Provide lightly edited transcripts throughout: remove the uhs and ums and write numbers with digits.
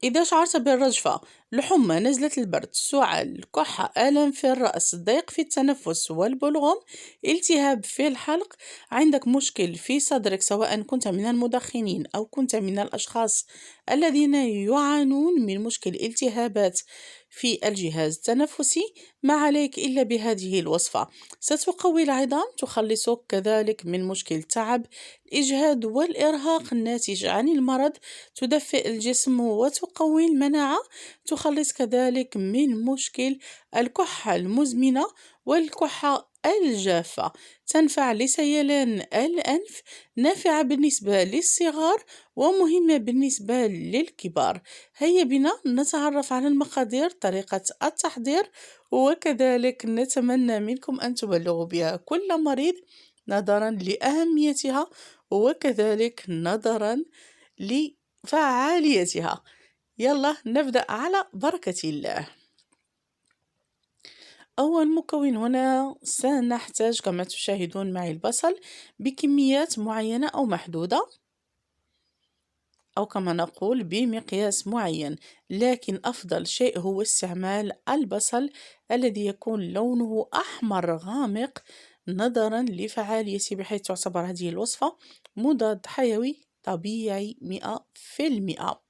إذا شعرت بالرجفة، الحمى، نزلة البرد، سعال، كحة، ألم في الرأس، ضيق في التنفس والبلغم، التهاب في الحلق، عندك مشكل في صدرك سواء كنت من المدخنين أو كنت من الأشخاص الذين يعانون من مشكل التهابات في الجهاز التنفسي، ما عليك إلا بهذه الوصفة. ستقوي العظام، تخلصك كذلك من مشكل تعب، الإجهاد والإرهاق الناتج عن المرض، تدفئ الجسم وتقوي المناعة، تخلص كذلك من مشكل الكحة المزمنة والكحة الجافة، تنفع لسيلان الأنف، نافعة بالنسبة للصغار ومهمة بالنسبة للكبار. هيا بنا نتعرف على المقادير، طريقة التحضير، وكذلك نتمنى منكم أن تبلغوا بها كل مريض نظرا لأهميتها وكذلك نظرا لفعاليتها. يلا نبدأ على بركة الله. أول مكون هنا سنحتاج كما تشاهدون معي البصل بكميات معينة أو محدودة، أو كما نقول بمقياس معين، لكن أفضل شيء هو استعمال البصل الذي يكون لونه أحمر غامق نظرا لفعاليته، بحيث تعتبر هذه الوصفة مضاد حيوي طبيعي 100%.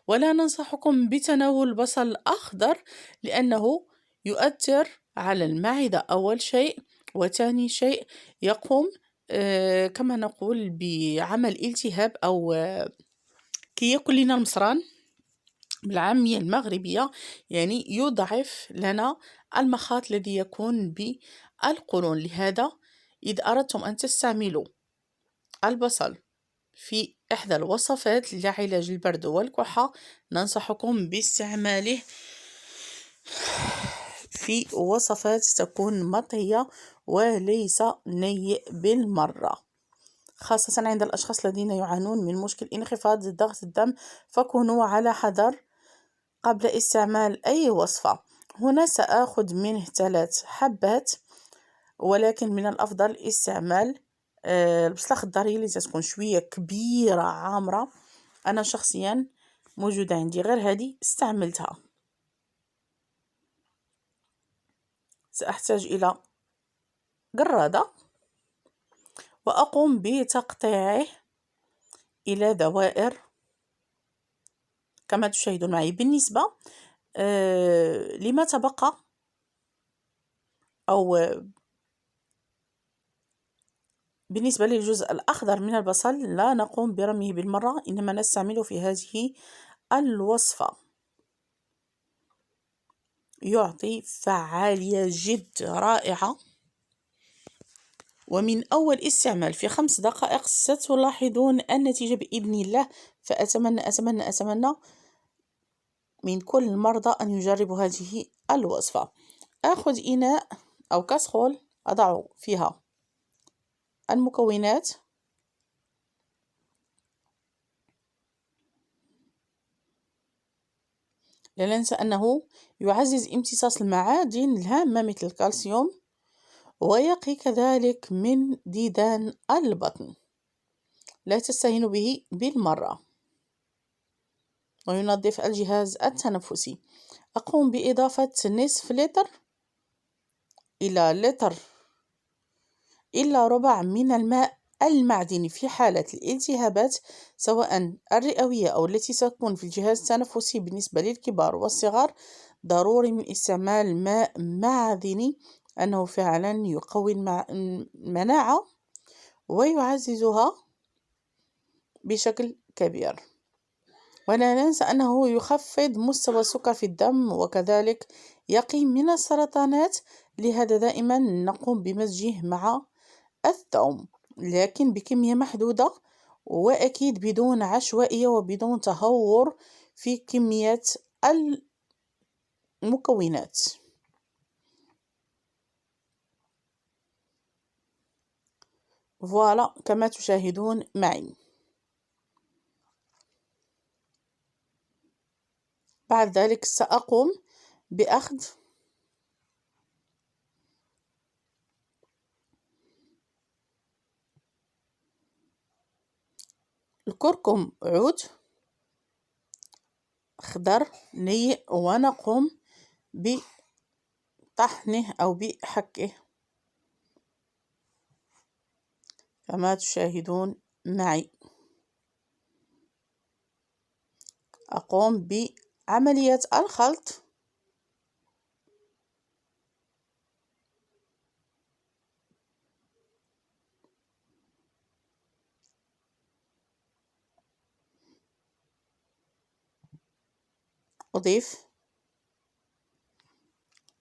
ولا ننصحكم بتناول البصل الأخضر لأنه يؤثر على المعدة أول شيء، وثاني شيء يقوم كما نقول بعمل التهاب أو كي يأكل لنا المصران بالعامية المغربية، يعني يضعف لنا المخاط الذي يكون بالقولون. لهذا إذا أردتم أن تستعملوا البصل في إحدى الوصفات لعلاج البرد والكحة، ننصحكم باستعماله في وصفات تكون مطهية وليس نيء بالمرة، خاصة عند الأشخاص الذين يعانون من مشكل انخفاض ضغط الدم، فكونوا على حذر قبل استعمال أي وصفة. هنا سآخذ منه 3 حبات، ولكن من الأفضل استعمال البصلة الخضرية اللي تكون شوية كبيرة عامرة. أنا شخصيا موجودة عندي غير هذه استعملتها. سأحتاج إلى قرادة وأقوم بتقطيعه إلى دوائر كما تشاهدون معي. بالنسبة لما تبقى أو بالنسبة للجزء الأخضر من البصل لا نقوم برميه بالمرة، إنما نستعمله في هذه الوصفة، يعطي فعالية جد رائعة، ومن أول استعمال في 5 دقائق ستلاحظون النتيجة بإذن الله. فأتمنى أتمنى أتمنى من كل المرضى أن يجربوا هذه الوصفة. أخذ إناء أو كاسرول أضع فيها المكونات، لا ننسى أنه يعزز امتصاص المعادن الهامة مثل الكالسيوم، ويقي كذلك من ديدان البطن، لا تستهينوا به بالمرة، وينظف الجهاز التنفسي. أقوم بإضافة نصف لتر إلى لتر إلا ربع من الماء المعدني في حالة الالتهابات سواء الرئوية أو التي تكون في الجهاز التنفسي. بالنسبة للكبار والصغار ضروري من استعمال ماء معدني، أنه فعلا يقوي المناعة ويعززها بشكل كبير. ولا ننسى أنه يخفض مستوى السكر في الدم وكذلك يقي من السرطانات، لهذا دائما نقوم بمزجه مع الثوم، لكن بكمية محدودة، وأكيد بدون عشوائية وبدون تهور في كمية المكونات. فوالا كما تشاهدون معي. بعد ذلك سأقوم بأخذ الكركم عود خضر نيء، ونقوم بطحنه أو بحكه كما تشاهدون معي. أقوم بعملية الخلط. أضيف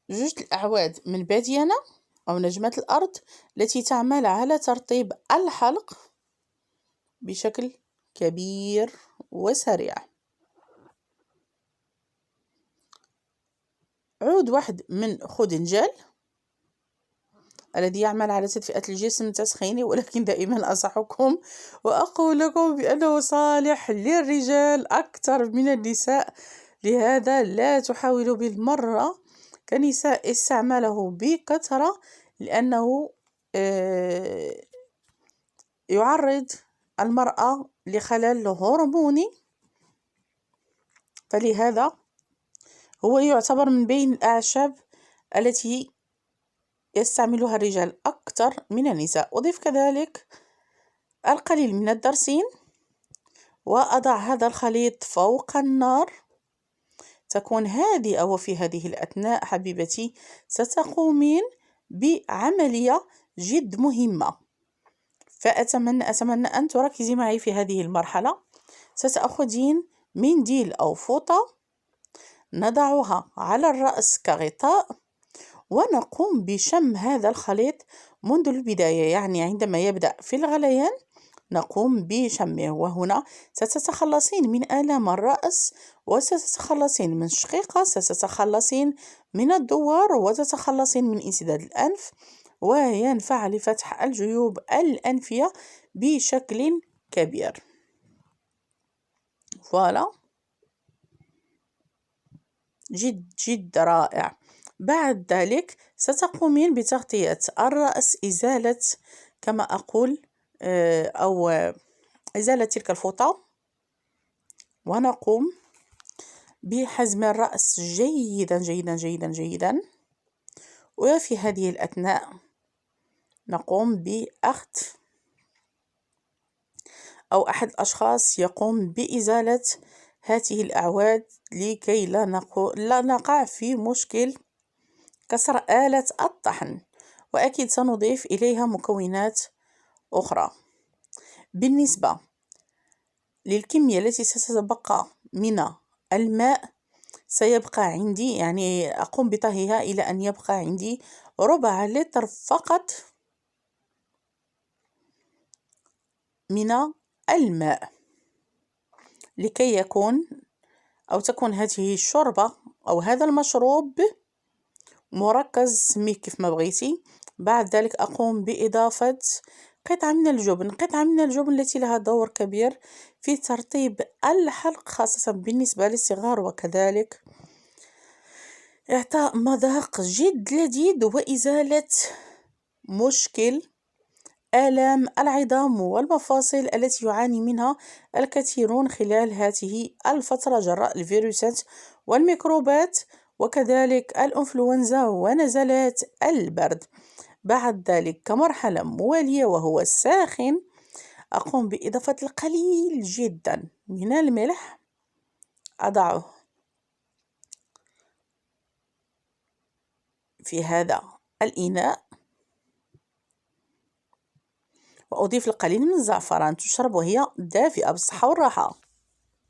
2 الأعواد من بادينة أو نجمة الأرض التي تعمل على ترطيب الحلق بشكل كبير وسريع. عود واحد من خدنجال الذي يعمل على تدفئة الجسم تسخينه، ولكن دائما أنصحكم وأقول لكم بأنه صالح للرجال أكثر من النساء، لهذا لا تحاولوا بالمرة كنساء استعماله بكثرة، لأنه يعرض المرأة لخلل هرموني، فلهذا هو يعتبر من بين الأعشاب التي يستعملها الرجال أكثر من النساء. أضيف كذلك القليل من الدرسين، وأضع هذا الخليط فوق النار تكون هادئة. وفي هذه الأثناء حبيبتي ستقومين بعملية جد مهمة، فأتمنى أن تركزي معي في هذه المرحلة. ستأخذين منديل أو فوطة نضعها على الرأس كغطاء، ونقوم بشم هذا الخليط منذ البداية، يعني عندما يبدأ في الغليان نقوم بشمه، وهنا ستتخلصين من آلام الرأس، وستتخلصين من الشقيقة، ستتخلصين من الدوار، وتتخلصين من انسداد الأنف، وينفع لفتح الجيوب الأنفية بشكل كبير. فوالا، جد جد رائع. بعد ذلك ستقومين بتغطية الرأس، إزالة كما أقول أو إزالة تلك الفوطة، ونقوم بحزم الرأس جيدا جيدا جيدا جيدا. وفي هذه الأثناء نقوم بأخذ أو أحد الأشخاص يقوم بإزالة هذه الأعواد لكي لا نقع في مشكل كسر آلة الطحن، وأكيد سنضيف إليها مكونات أخرى. بالنسبة للكمية التي ستتبقى من الماء سيبقى عندي، يعني أقوم بطهيها إلى أن يبقى عندي ربع لتر فقط من الماء، لكي يكون أو تكون هذه الشوربة أو هذا المشروب مركز، سميه كيف ما بغيتي. بعد ذلك أقوم بإضافة قطعة من الجبن التي لها دور كبير في ترطيب الحلق، خاصة بالنسبة للصغار، وكذلك إعطاء مذاق جد لذيذ وإزالة مشكل آلام العظام والمفاصل التي يعاني منها الكثيرون خلال هذه الفترة جراء الفيروسات والميكروبات، وكذلك الإنفلونزا ونزلات البرد. بعد ذلك كمرحلة موالية وهو الساخن أقوم بإضافة القليل جدا من الملح، أضعه في هذا الإناء، وأضيف القليل من الزعفران. تشرب وهي دافئة بالصحة والراحة.